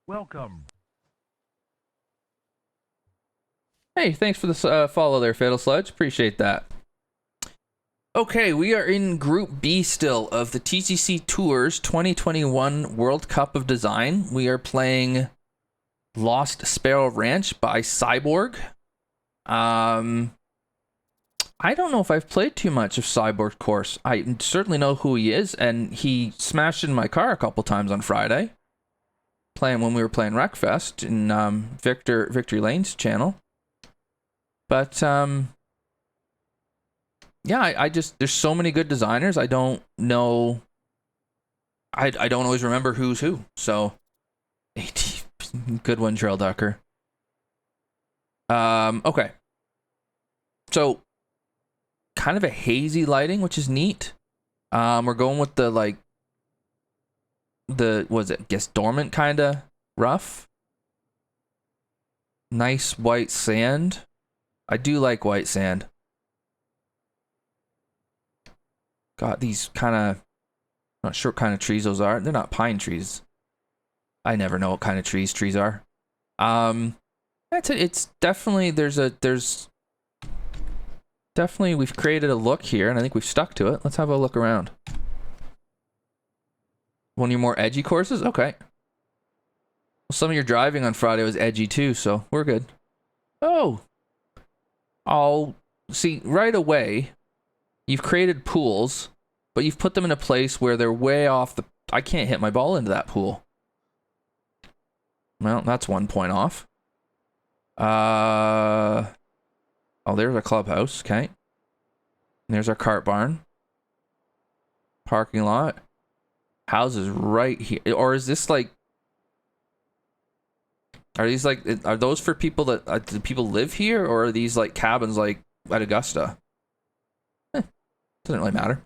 Welcome. Hey, thanks for the follow there, Fatal Sledge. Appreciate that. Okay, we are in Group B still of the TGCTours 2021 World Cup of Design. We are playing Lost Sparrow Ranch by CiBORG. I don't know if I've played too much of CiBORG's course. I certainly know who he is, and he smashed in my car a couple times on Friday, playing when we were playing Wreckfest in Victory Lane's channel. But yeah, I just there's so many good designers. I don't know. I don't always remember who's who. So, good one, Trail Ducker. Okay. So, kind of a hazy lighting, which is neat. We're going with the was it? I guess dormant kind of rough. Nice white sand. I do like white sand. Got these kind of, not sure what kind of trees those are. They're not pine trees. I never know what kind of trees are. That's it. It's definitely there's definitely we've created a look here, and I think we've stuck to it. Let's have a look around. One of your more edgy courses? Okay. Well, some of your driving on Friday was edgy too, so we're good. Oh. I'll see right away. You've created pools, but you've put them in a place where they're way off the... I can't hit my ball into that pool. Well, that's 1 point off. Oh, there's a clubhouse. Okay. And there's our cart barn. Parking lot. Houses right here. Or is this like... Are these like... Are those for people that... do people live here? Or are these like cabins like at Augusta? Doesn't really matter.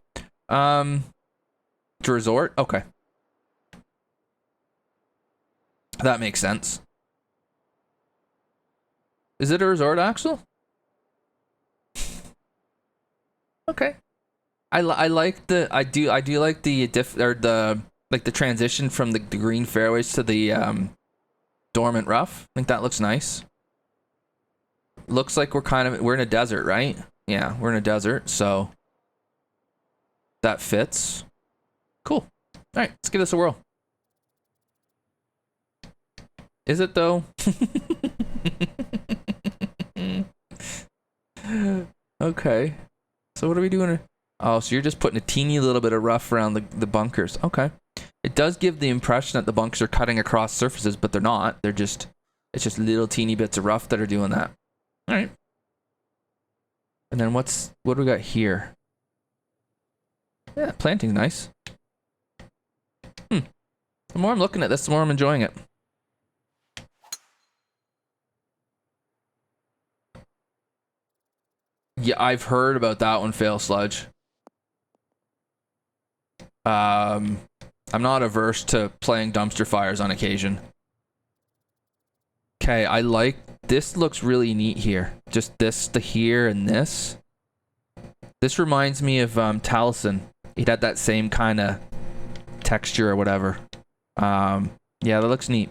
It's a resort? Okay. That makes sense. Is it a resort, Axel? Okay. I like the I do like the the transition from the green fairways to the dormant rough. I think that looks nice. Looks like we're in a desert, right? Yeah, we're in a desert, so that fits. Cool. All right, let's give this a whirl. Is it though? Okay. So what are we doing? Oh, so you're just putting a teeny little bit of rough around the bunkers. Okay. It does give the impression that the bunkers are cutting across surfaces, but they're not. It's just little teeny bits of rough that are doing that. All right. And then what do we got here? Yeah, planting's nice. The more I'm looking at this, the more I'm enjoying it. Yeah, I've heard about that one, Fail Sludge. I'm not averse to playing dumpster fires on occasion. Okay, I like this. Looks really neat here. Just this to here and this. This reminds me of Taliesin. It had that same kind of texture or whatever. Yeah, that looks neat.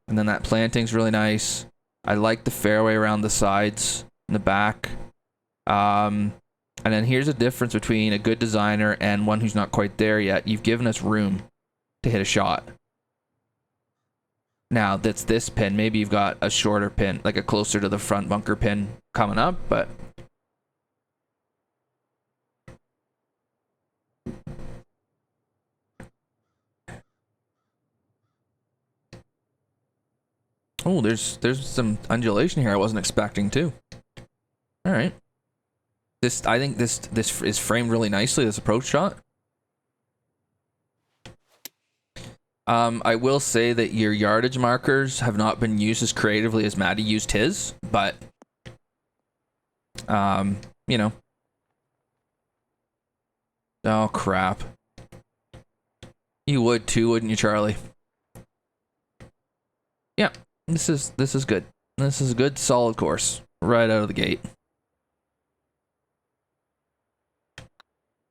And then that planting's really nice. I like the fairway around the sides and the back. And then here's a difference between a good designer and one who's not quite there yet. You've given us room to hit a shot. Now, that's this pin. Maybe you've got a shorter pin, like a closer to the front bunker pin coming up, but... Oh, there's some undulation here I wasn't expecting too. All right. I think this is framed really nicely, this approach shot. I will say that your yardage markers have not been used as creatively as Maddie used his, but you know. Oh crap. You would too, wouldn't you, Charlie? Yeah, this is good. This is a good solid course right out of the gate.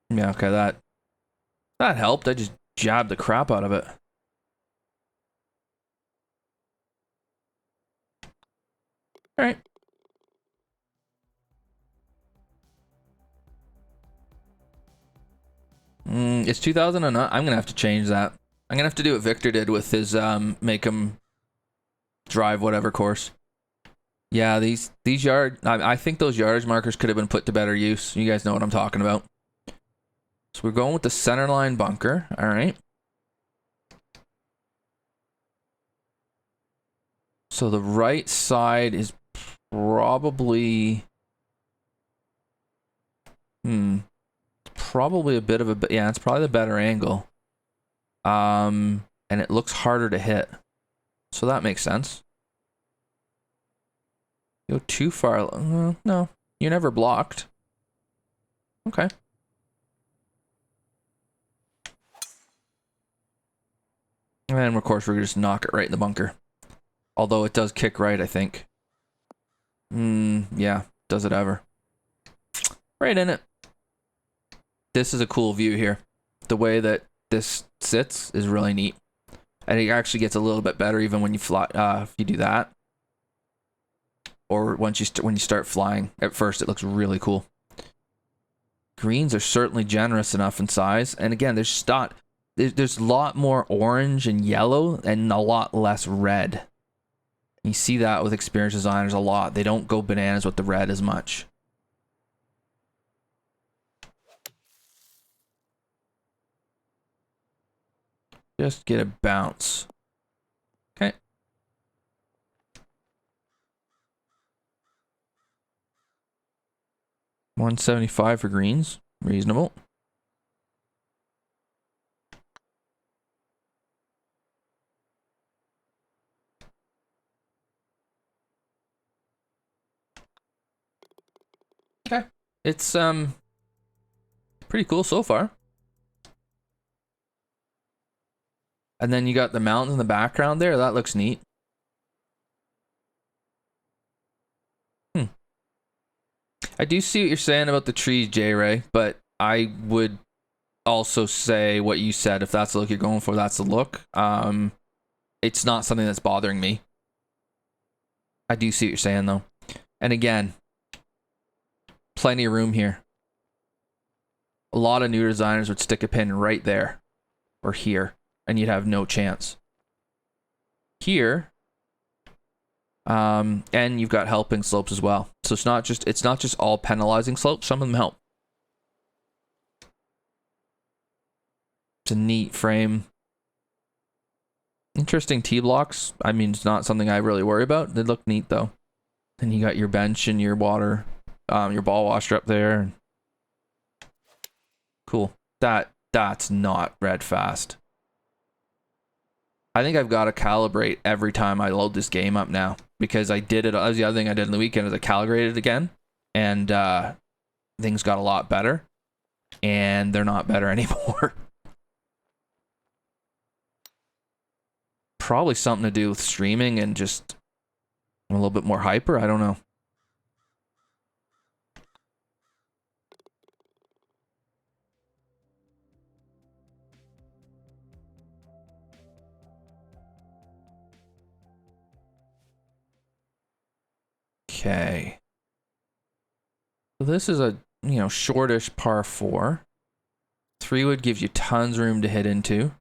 Yeah, okay, that helped. I just jabbed the crap out of it. All right. It's 2000 and I'm gonna have to change that. I'm gonna have to do what Victor did with his make him drive whatever course. Yeah, these yard. I think those yardage markers could have been put to better use. You guys know what I'm talking about. So we're going with the center line bunker. All right. So the right side is probably probably a bit of a, yeah, it's probably the better angle. And it looks harder to hit. So that makes sense. Go too far. No, you're never blocked. Okay. And of course, we're gonna just knock it right in the bunker. Although it does kick right, I think. Yeah. Does it ever? Right in it. This is a cool view here. The way that this sits is really neat. And it actually gets a little bit better even when you fly, if you do that. Or once when you start flying. At first, it looks really cool. Greens are certainly generous enough in size. And again, there's a lot more orange and yellow and a lot less red. You see that with experienced designers a lot. They don't go bananas with the red as much. Just get a bounce. Okay. $175 for greens. Reasonable. Okay. It's pretty cool so far. And then you got the mountains in the background there. That looks neat. I do see what you're saying about the trees, J-Ray, but I would also say what you said. If that's the look you're going for, that's the look. It's not something that's bothering me. I do see what you're saying, though. And again, plenty of room here. A lot of new designers would stick a pin right there or here, and you'd have no chance. Here, and you've got helping slopes as well. So it's not just all penalizing slopes. Some of them help. It's a neat frame. Interesting T blocks. I mean, it's not something I really worry about. They look neat though. Then you got your bench and your water, your ball washer up there. Cool. That's not red fast. I think I've got to calibrate every time I load this game up now, because I did it. That was the other thing I did in the weekend, is I calibrated it again, and things got a lot better, and they're not better anymore. Probably something to do with streaming and just a little bit more hyper. I don't know. Okay. So this is a, shortish par 4. 3 wood gives you tons of room to hit into.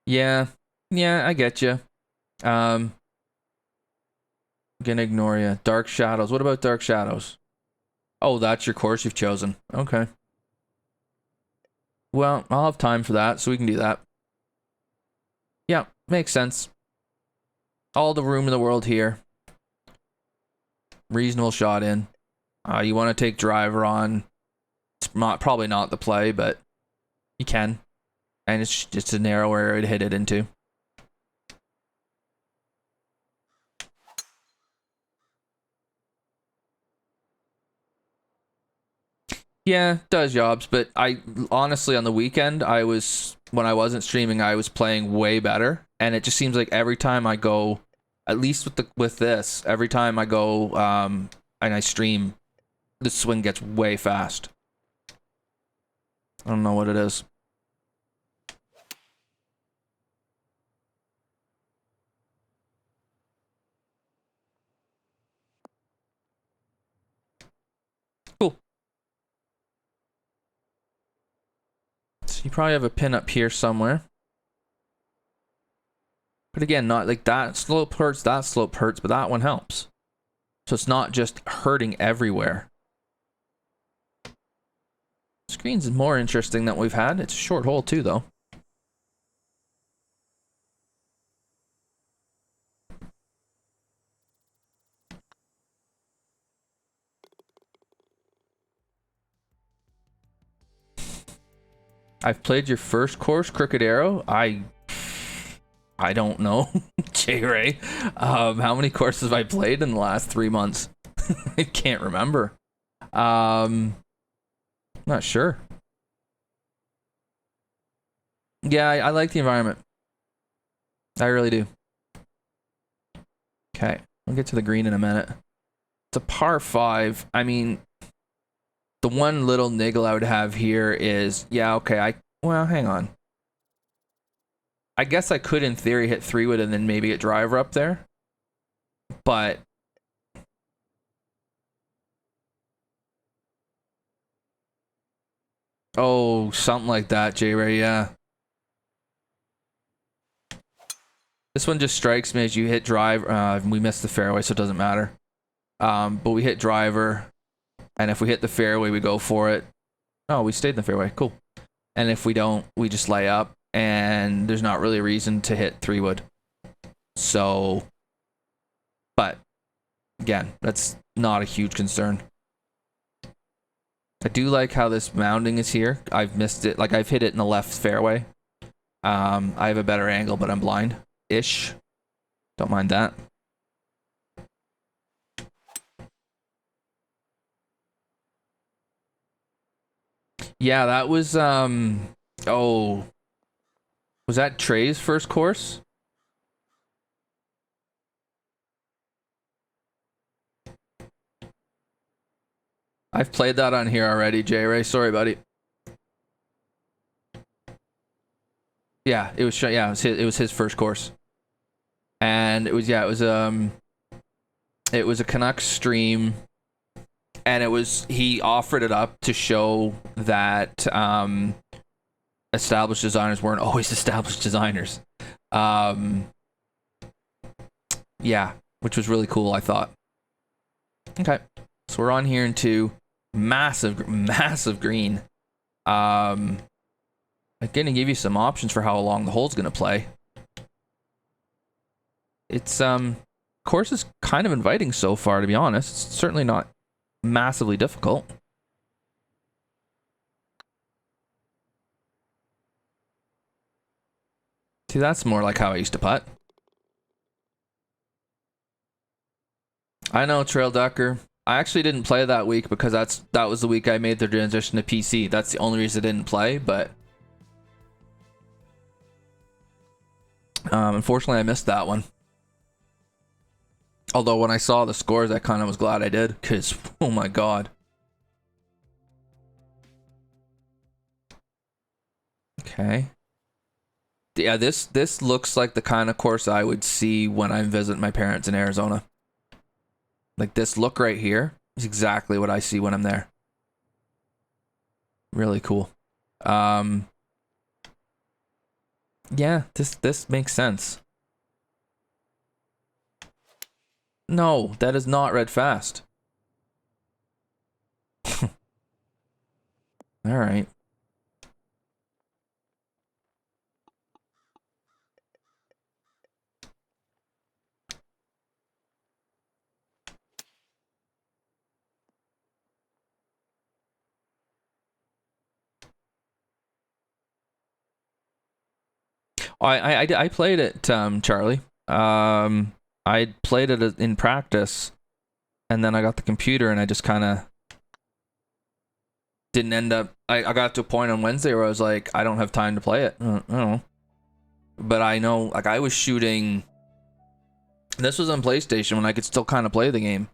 Yeah, I get you. Gonna ignore you. Dark shadows. What about dark shadows? Oh, that's your course you've chosen. Okay. Well, I'll have time for that, so we can do that. Yeah, makes sense. All the room in the world here. Reasonable shot in. You want to take driver on. It's probably not the play, but you can. And it's just a narrow area to hit it into. Yeah, does jobs, but I honestly on the weekend when I wasn't streaming, I was playing way better, and it just seems like every time I go, at least with this, every time I go and I stream, the swing gets way fast. I don't know what it is. You probably have a pin up here somewhere. But again, not like that slope hurts, but that one helps. So it's not just hurting everywhere. This green's more interesting than we've had. It's a short hole too, though. I've played your first course, Crooked Arrow. I don't know, J-Ray. How many courses have I played in the last 3 months? I can't remember. Not sure. Yeah, I like the environment. I really do. Okay, we'll get to the green in a minute. It's a par 5. I mean, the one little niggle I would have here is, yeah, okay, well, hang on. I guess I could, in theory, hit 3-wood and then maybe get driver up there. But oh, something like that, J-Ray, yeah. This one just strikes me as you hit drive. We missed the fairway, so it doesn't matter. But we hit driver, and if we hit the fairway, we go for it. Oh, we stayed in the fairway. Cool. And if we don't, we just lay up, and there's not really a reason to hit 3-wood. So, but again, that's not a huge concern. I do like how this mounding is here. I've missed it. Like, I've hit it in the left fairway. I have a better angle, but I'm blind-ish. Don't mind that. Yeah, that was, oh. Was that Trey's first course? I've played that on here already, J-Ray. Sorry, buddy. Yeah, it was his first course. And it was a Canucks stream, and he offered it up to show that established designers weren't always established designers. Yeah, which was really cool, I thought. Okay, so we're on here into massive green. I'm gonna give you some options for how long the hole's gonna play. It's course is kind of inviting so far, to be honest. It's certainly not massively difficult. See, that's more like how I used to putt. I know, Trail Ducker. I actually didn't play that week because that was the week I made the transition to PC. That's the only reason I didn't play, but unfortunately I missed that one. Although when I saw the scores, I kind of was glad I did, because oh my god. Okay. Yeah, this looks like the kind of course I would see when I visit my parents in Arizona. Like, this look right here is exactly what I see when I'm there. Really cool. Yeah, this makes sense. No, that is not red fast. All right. I played it, Charlie. I played it in practice, and then I got the computer, and I just kind of didn't end up. I got to a point on Wednesday where I was like, I don't have time to play it. I don't know. But I know, like, I was shooting. This was on PlayStation when I could still kind of play the game.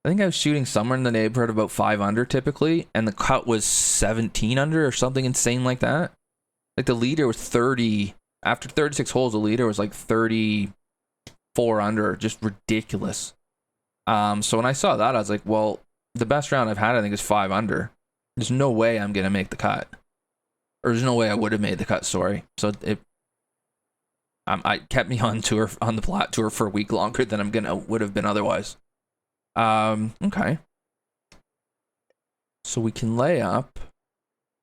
I think I was shooting somewhere in the neighborhood of about 5 under typically, and the cut was 17 under or something insane like that. Like, the leader was 30. After 36 holes, the leader was like 34 under, just ridiculous. So when I saw that, I was like, well, the best round I've had, I think, is 5 under. There's no way I'm gonna make the cut, Or there's no way I would have made the cut, sorry. So it I kept me on tour, on the plat tour, for a week longer than would have been otherwise. Okay. So we can lay up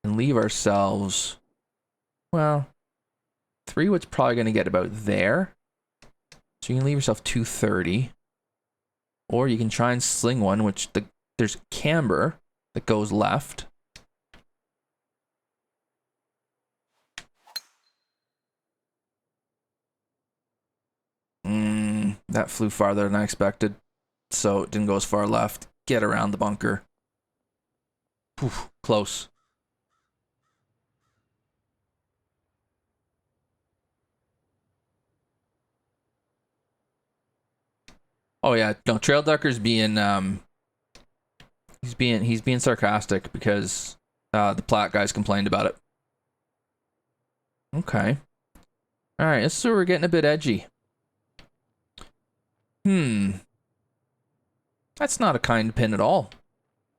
and leave ourselves, well, 3 wood's probably going to get about there. So you can leave yourself 230. Or you can try and sling one, which there's camber that goes left. That flew farther than I expected. So it didn't go as far left. Get around the bunker. Oof, close. Oh yeah, no, Trail Ducker's being he's being sarcastic because the plat guys complained about it. Okay. Alright, so we're getting a bit edgy. That's not a kind pin at all.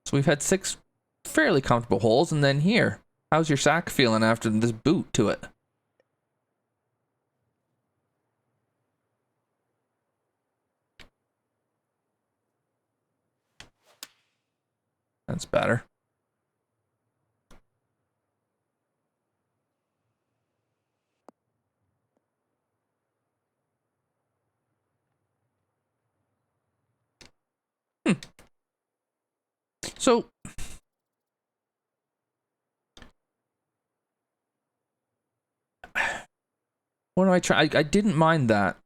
So we've had 6 fairly comfortable holes, and then here. How's your sack feeling after this boot to it? That's better. So what do I try? I didn't mind that.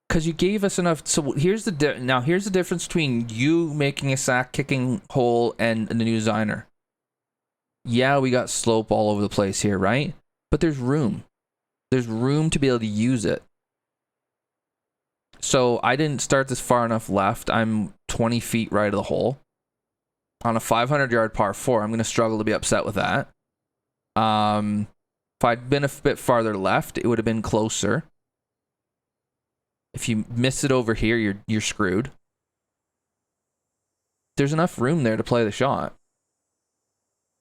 Because you gave us enough. So here's the here's the difference between you making a sack kicking hole and the new designer. Yeah, we got slope all over the place here, right? But there's room. There's room to be able to use it. So I didn't start this far enough left. I'm 20 feet right of the hole. On a 500-yard par 4, I'm going to struggle to be upset with that. If I'd been a bit farther left, it would have been closer. If you miss it over here, you're screwed. There's enough room there to play the shot.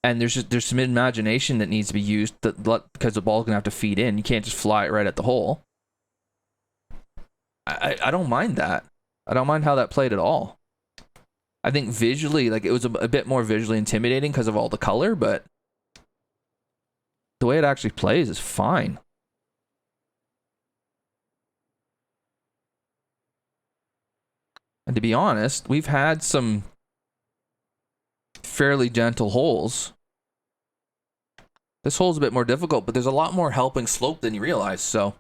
And there's some imagination that needs to be used because the ball's going to have to feed in. You can't just fly it right at the hole. I don't mind that. I don't mind how that played at all. I think visually, like, it was a bit more visually intimidating because of all the color, but the way it actually plays is fine. And to be honest, we've had some fairly gentle holes. This hole's a bit more difficult, but there's a lot more helping slope than you realize, so.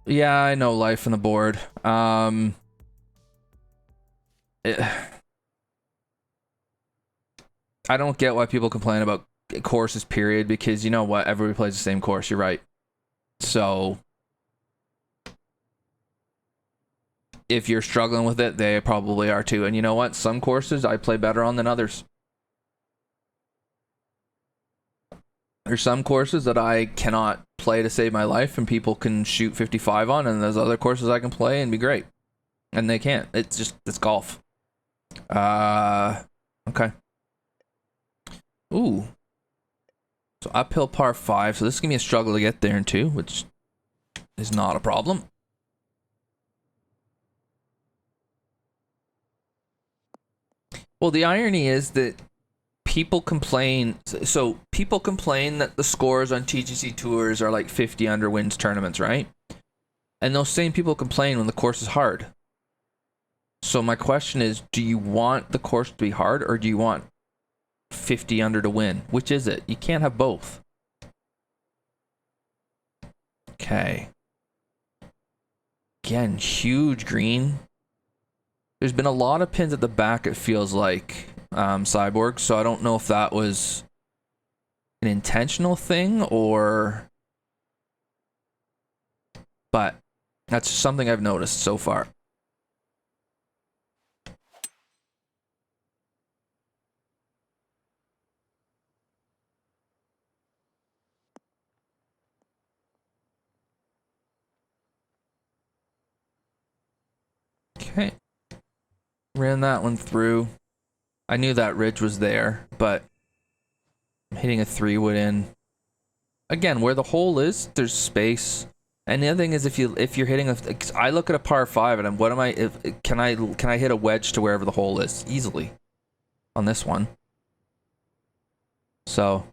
Yeah, I know life on the board. I don't get why people complain about courses, period, because you know what? Everybody plays the same course, you're right. So if you're struggling with it, they probably are too. And you know what? Some courses I play better on than others. There's some courses that I cannot play to save my life and people can shoot 55 on, and there's other courses I can play and be great. And they can't. It's golf. Okay. Ooh. So uphill par 5, so this is going to be a struggle to get there in 2, which is not a problem. Well, the irony is that people complain that the scores on TGCTours are like 50 under wins tournaments, right? And those same people complain when the course is hard. So my question is, do you want the course to be hard, or do you want 50 under to win? Which is it? You can't have both. Okay. Again, huge green. There's been a lot of pins at the back, it feels like, CiBORG, so I don't know if that was an intentional thing or... But that's something I've noticed so far. Okay. Ran that one through. I knew that ridge was there, but I'm hitting a 3-wood in. Again, where the hole is, there's space. And the other thing is, if you're hitting I look at a par 5 and I'm, what am I? Can I hit a wedge to wherever the hole is easily on this one? So.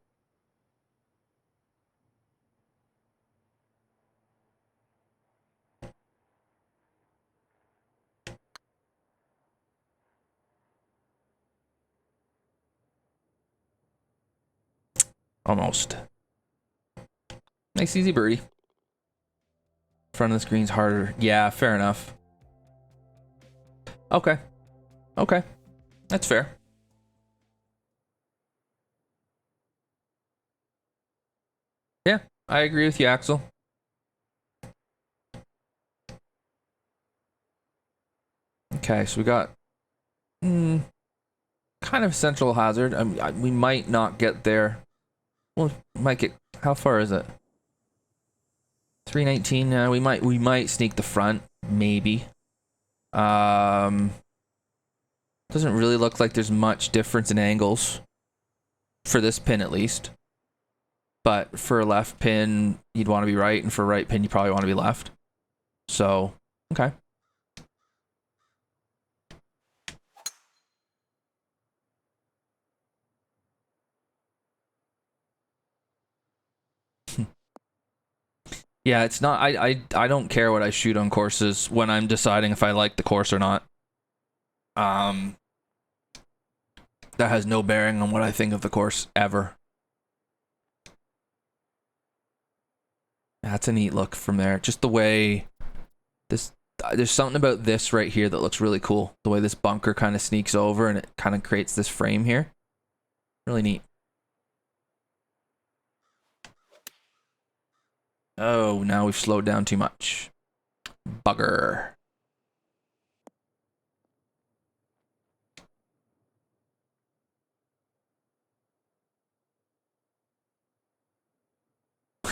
Almost. Nice easy birdie. Front of the screen's harder. Yeah, fair enough. Okay. Okay. That's fair. Yeah, I agree with you, Axel. Okay, so we got kind of central hazard. We might not get there. Well, might get. How far is it? 319. We might sneak the front, maybe. Doesn't really look like there's much difference in angles for this pin, at least. But for a left pin, you'd want to be right, and for a right pin, you probably want to be left. So, okay. Yeah, it's not. I don't care what I shoot on courses when I'm deciding if I like the course or not. That has no bearing on what I think of the course ever. That's a neat look from there. Just the way this. There's something about this right here that looks really cool. The way this bunker kind of sneaks over and it kind of creates this frame here. Really neat. Oh, now we've slowed down too much. Bugger.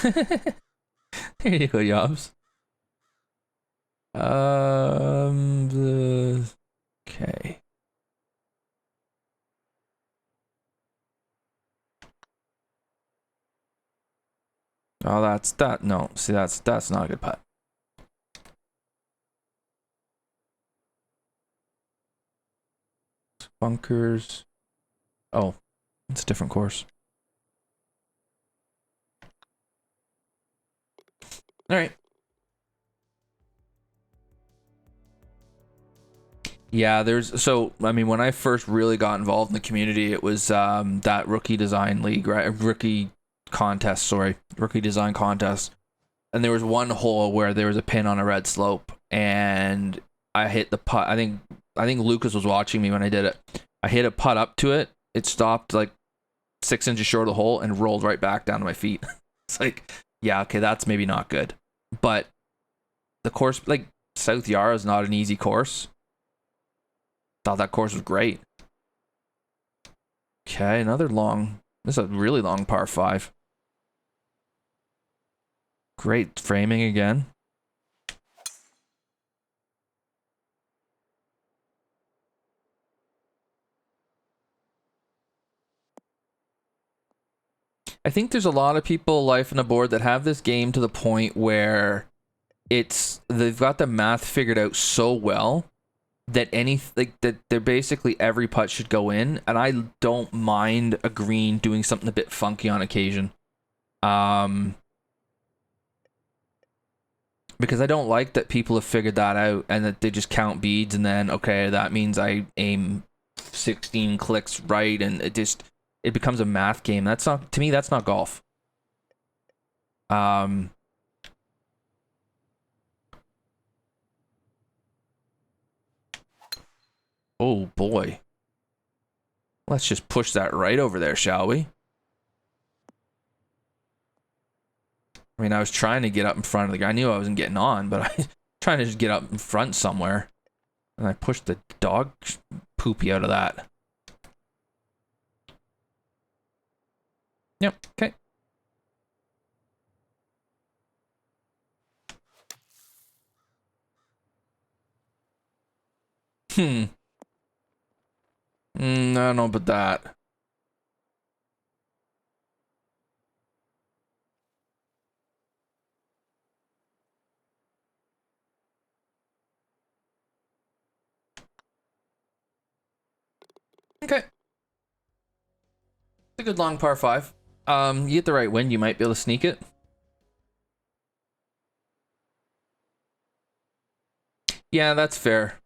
There you go, Yobs. Okay. Oh, that's that. No, see, that's not a good putt. Bunkers. Oh, it's a different course. All right. Yeah, I mean, when I first really got involved in the community, it was that rookie design league, right? Rookie design contest. And there was one hole where there was a pin on a red slope, and I hit the putt. I think Lucas was watching me when I did it. I hit a putt up to it. It stopped like 6 inches short of the hole and rolled right back down to my feet. It's like, yeah, okay, that's maybe not good. But the course, like South Yarra, is not an easy course. Thought that course was great. Okay, another long. This is a really long par 5. Great framing again. I think there's a lot of people life on the board that have this game to the point where they've got the math figured out so well that they're basically every putt should go in, and I don't mind a green doing something a bit funky on occasion. Because I don't like that people have figured that out and that they just count beads and then, okay, that means I aim 16 clicks right, and it becomes a math game. That's not, to me, that's not golf. Oh boy. Let's just push that right over there, shall we? I mean, I was trying to get up in front of the guy. I knew I wasn't getting on, but I was trying to just get up in front somewhere. And I pushed the dog poopy out of that. Yep, okay. I don't know about that. Okay. It's a good long par 5. You get the right wind, you might be able to sneak it. Yeah, that's fair.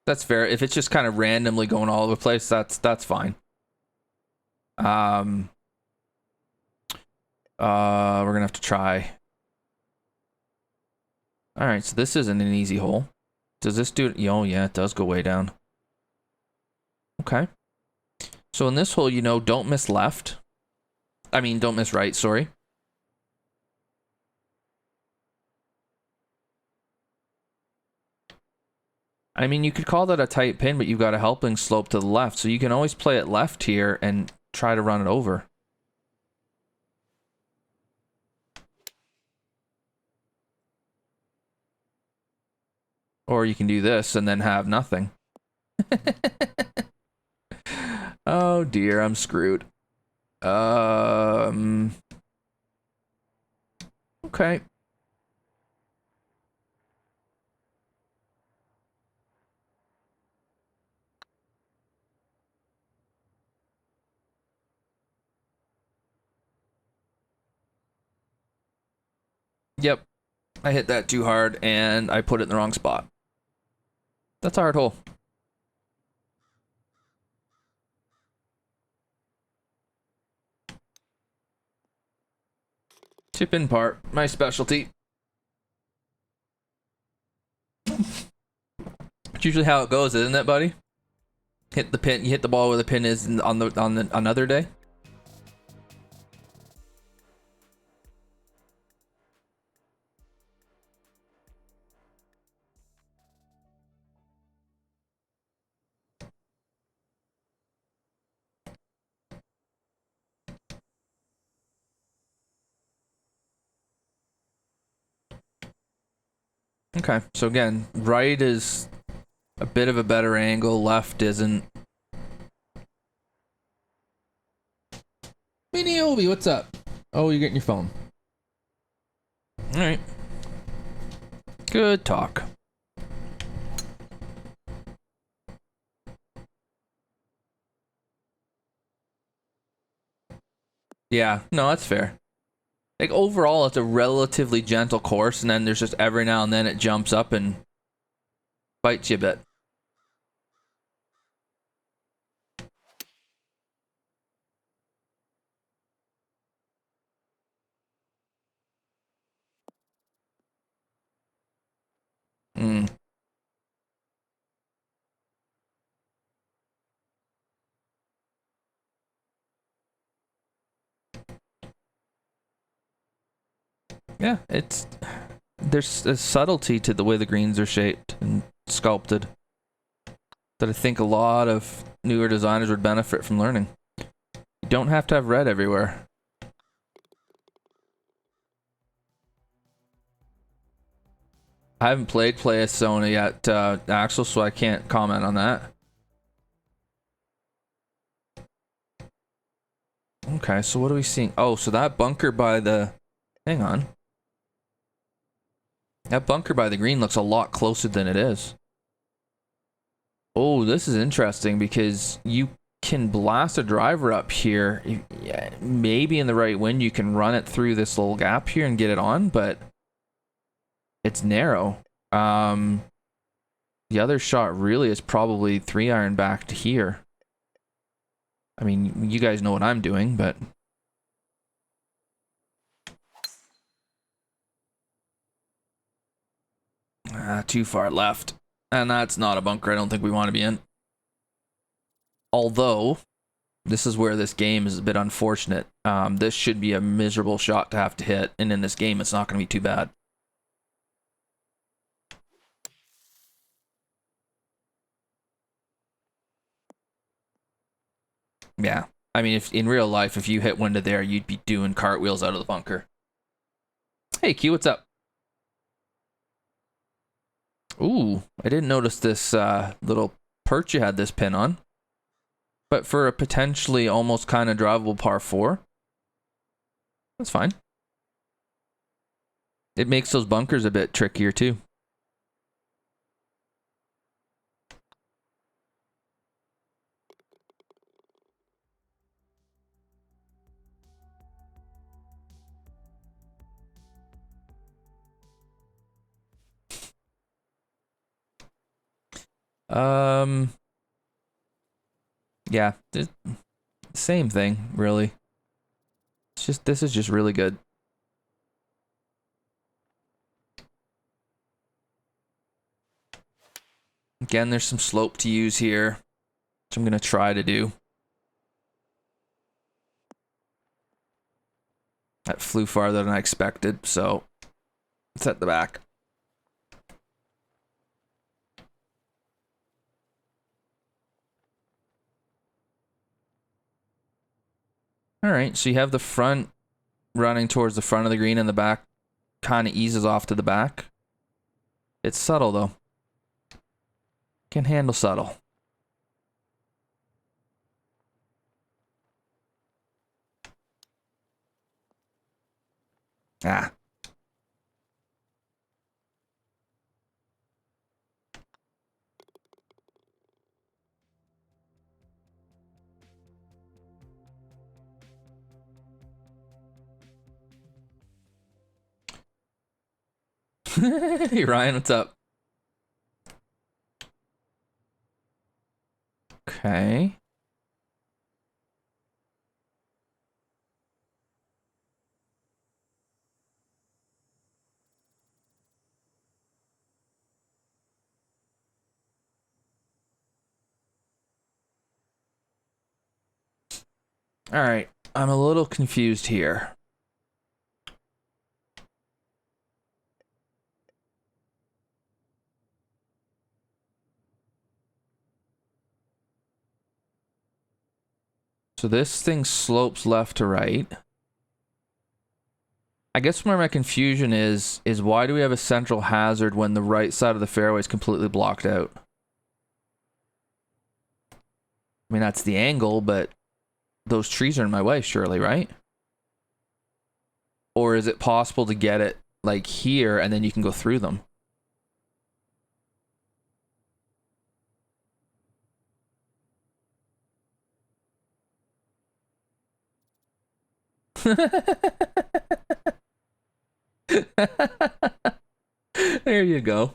That's fair. If it's just kind of randomly going all over the place, that's fine. We're gonna have to try. All right, so this isn't an easy hole. Does this do it? Oh yeah, it does go way down. Okay. So in this hole, you know, don't miss left. I mean, don't miss right, sorry. I mean, you could call that a tight pin, but you've got a helping slope to the left, so you can always play it left here and try to run it over. Or you can do this and then have nothing. Oh dear, I'm screwed. Okay. Yep. I hit that too hard and I put it in the wrong spot. That's a hard hole. Chip in part, my specialty. It's usually how it goes, isn't it, buddy? Hit the pin. You hit the ball where the pin is on the another day. Okay, so again, right is a bit of a better angle. Left isn't. Ameobi, what's up? Oh, you're getting your phone. All right. Good talk. Yeah, no, that's fair. Like overall, it's a relatively gentle course, and then there's just every now and then it jumps up and bites you a bit. Mm. Yeah, there's a subtlety to the way the greens are shaped and sculpted that I think a lot of newer designers would benefit from learning. You don't have to have red everywhere. I haven't played Playasona yet, Axel, so I can't comment on that. Okay, so what are we seeing? Oh, so that bunker by the... Hang on. That bunker by the green looks a lot closer than it is. Oh, this is interesting because you can blast a driver up here. Yeah, maybe in the right wind you can run it through this little gap here and get it on, but it's narrow. The other shot really is probably 3-iron back to here. I mean, you guys know what I'm doing, but... too far left. And that's not a bunker I don't think we want to be in. Although, this is where this game is a bit unfortunate. This should be a miserable shot to have to hit, and in this game it's not going to be too bad. Yeah. I mean, if in real life, if you hit one to there, you'd be doing cartwheels out of the bunker. Hey, Q, what's up? Ooh, I didn't notice this little perch you had this pin on. But for a potentially almost kind of drivable par 4, that's fine. It makes those bunkers a bit trickier too. Yeah, same thing, really. It's just, this is just really good. Again, there's some slope to use here, which I'm going to try to do. That flew farther than I expected, so it's at the back. All right, so you have the front running towards the front of the green and the back kind of eases off to the back. It's subtle, though. Can handle subtle. Ah. Hey, Ryan, what's up? Okay. All right, I'm a little confused here. So this thing slopes left to right. I guess where my confusion is why do we have a central hazard when the right side of the fairway is completely blocked out? I mean, that's the angle, but those trees are in my way, surely, right? Or is it possible to get it like here and then you can go through them? There you go.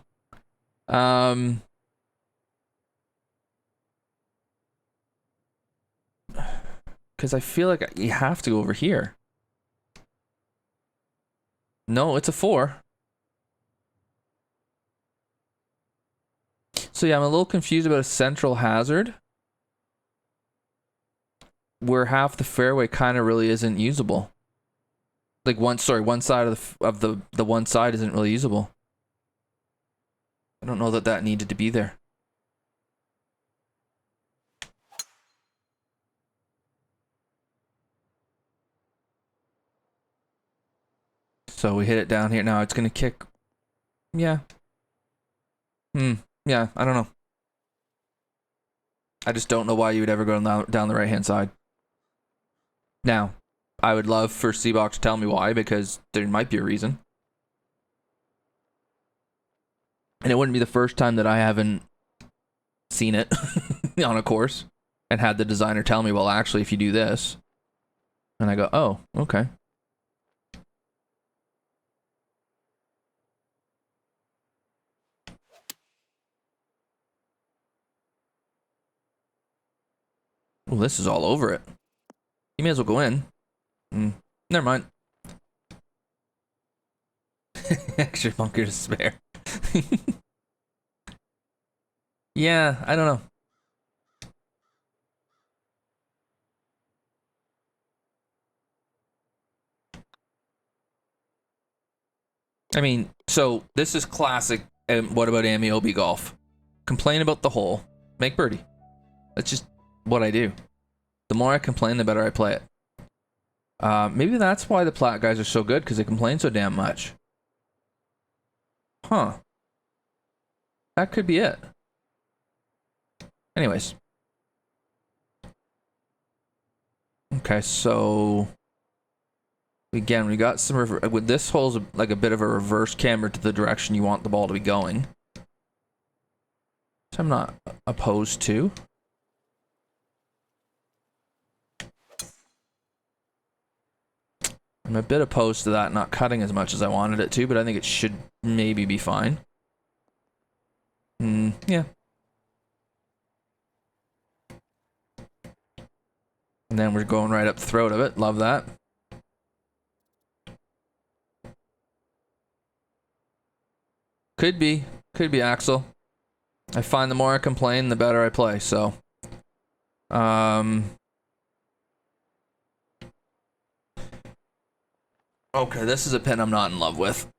Because I feel like you have to go over here. No, it's a 4. So yeah, I'm a little confused about a central hazard where half the fairway kind of really isn't usable. Like one side of the one side isn't really usable. I don't know that needed to be there. So we hit it down here. Now it's gonna kick. Yeah. Yeah, I don't know. I just don't know why you would ever go down the right-hand side. Now, I would love for CiBOG to tell me why, because there might be a reason. And it wouldn't be the first time that I haven't seen it on a course and had the designer tell me, well, actually, if you do this. And I go, oh, okay. Well, this is all over it. You may as well go in. Never mind. Extra bunker to spare. Yeah, I don't know. I mean, so this is classic. What about Ameobi golf? Complain about the hole, make birdie. That's just what I do. The more I complain, the better I play it. Maybe that's why the plat guys are so good, because they complain so damn much. Huh. That could be it. Anyways. Okay, so again, we got some with this hole's like a bit of a reverse camber to the direction you want the ball to be going. So I'm not opposed to. I'm a bit opposed to that not cutting as much as I wanted it to, but I think it should maybe be fine. Yeah. And then we're going right up the throat of it. Love that. Could be Axel. I find the more I complain, the better I play, so. Okay, this is a pin I'm not in love with.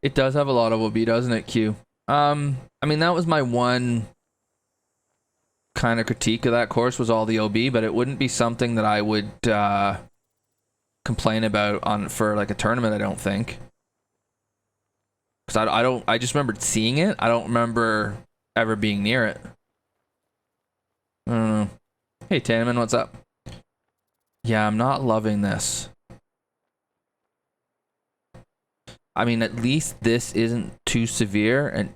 It does have a lot of OB, doesn't it, Q? I mean, that was my one kind of critique of that course was all the OB, but it wouldn't be something that I would complain about for like a tournament, I don't think. Because I just remembered seeing it. I don't remember ever being near it. I don't know. Hey, Taneman, what's up? Yeah, I'm not loving this. I mean, at least this isn't too severe, and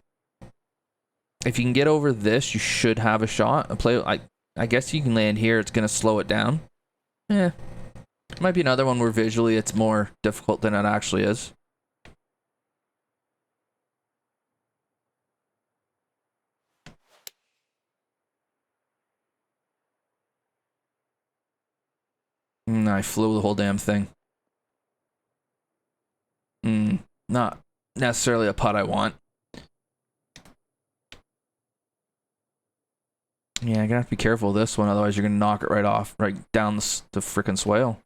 if you can get over this, you should have a shot. I guess you can land here. It's going to slow it down. Yeah. Might be another one where visually it's more difficult than it actually is. I flew the whole damn thing. Not necessarily a putt I want. Yeah, you're gonna have to be careful with this one, otherwise you're gonna knock it right off, right down the frickin' swale.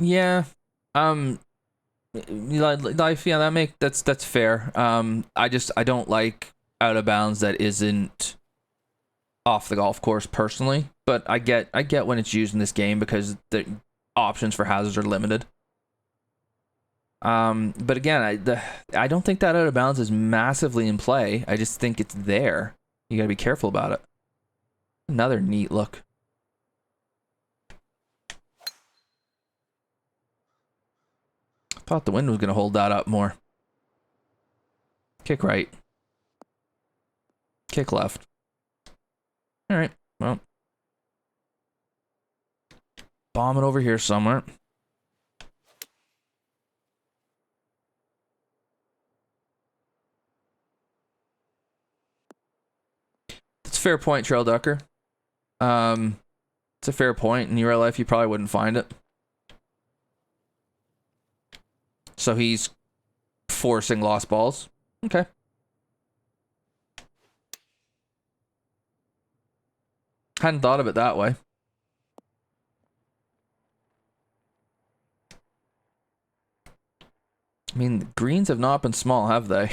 Yeah. Life, yeah, that's fair. I don't like out of bounds that isn't off the golf course personally, but I get when it's used in this game because the options for hazards are limited. But again, I don't think that out of bounds is massively in play. I just think it's there. You gotta be careful about it. Another neat look. Thought the wind was gonna hold that up more. Kick right. Kick left. Alright, well. Bomb it over here somewhere. It's a fair point, Trail Ducker. It's a fair point. In real life, you probably wouldn't find it. So he's forcing lost balls. Okay. Hadn't thought of it that way. I mean, the greens have not been small, have they?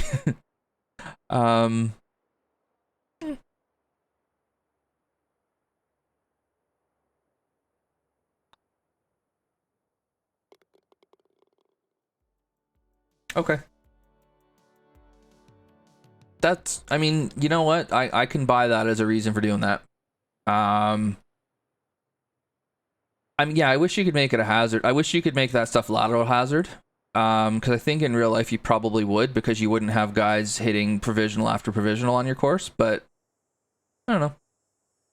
Okay. I mean, you know what? I can buy that as a reason for doing that. I mean, yeah, I wish you could make it a hazard. I wish you could make that stuff lateral hazard. Because I think in real life you probably would, because you wouldn't have guys hitting provisional after provisional on your course, but I don't know.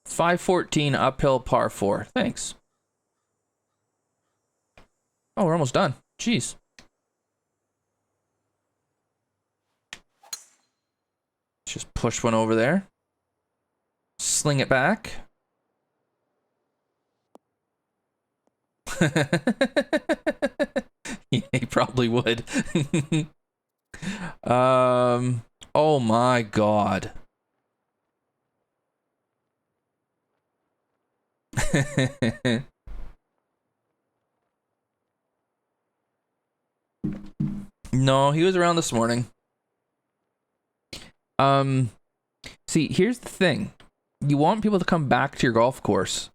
514 uphill par 4. Thanks. Oh, we're almost done. Jeez. Just push one over there. Sling it back. He probably would. Oh my god. No, he was around this morning. See, here's the thing. You want people to come back to your golf course.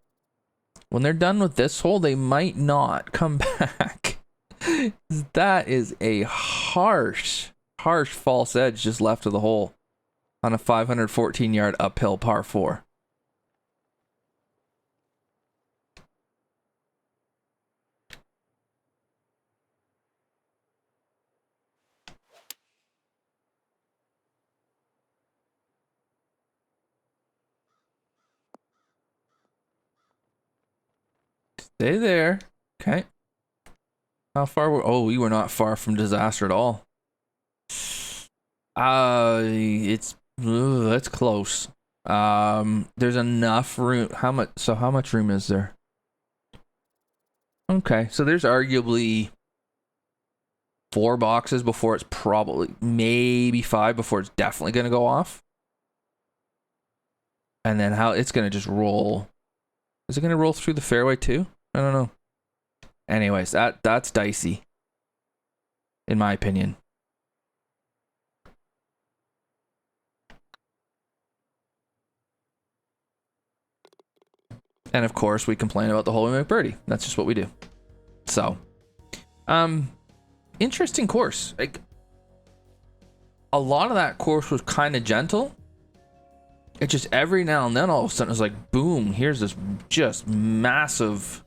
When they're done with this hole, they might not come back. That is a harsh false edge just left of the hole on a 514-yard uphill par 4. Stay there. Okay. How far were... Oh, we were not far from disaster at all. It's close. There's enough room. How much room is there? Okay, so there's arguably 4 boxes before it's probably, maybe 5 before it's definitely going to go off. And then how it's going to just roll. Is it going to roll through the fairway too? I don't know. Anyways, that's dicey, in my opinion. And of course, we complain about the hole we make birdie. That's just what we do. So, interesting course. Like, a lot of that course was kind of gentle. It just every now and then, all of a sudden, it's like, boom, here's this just massive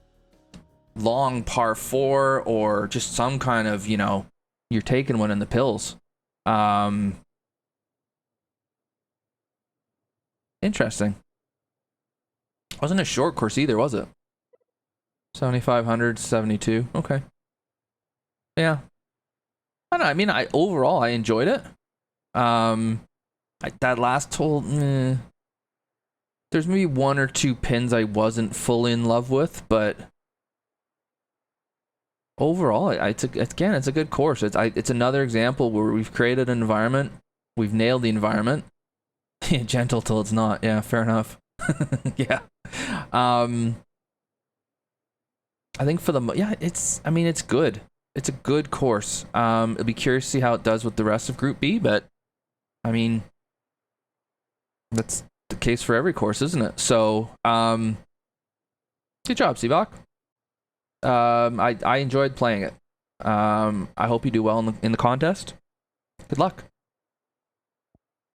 long par 4, or just some kind of, you know, you're taking one in the pills. Interesting. Wasn't a short course either, was it? 7,500, 72. Okay. Yeah. I don't know. I mean, overall I enjoyed it. That last hole, there's maybe 1 or 2 pins I wasn't fully in love with, but overall, it's a good course. It's another example where we've created an environment, we've nailed the environment. Gentle till it's not. Yeah, fair enough. Yeah. I think for it's good. It's a good course. I'll be curious to see how it does with the rest of Group B, but I mean, that's the case for every course, isn't it? So, good job, CiBOG. I enjoyed playing it. I hope you do well in the contest. Good luck.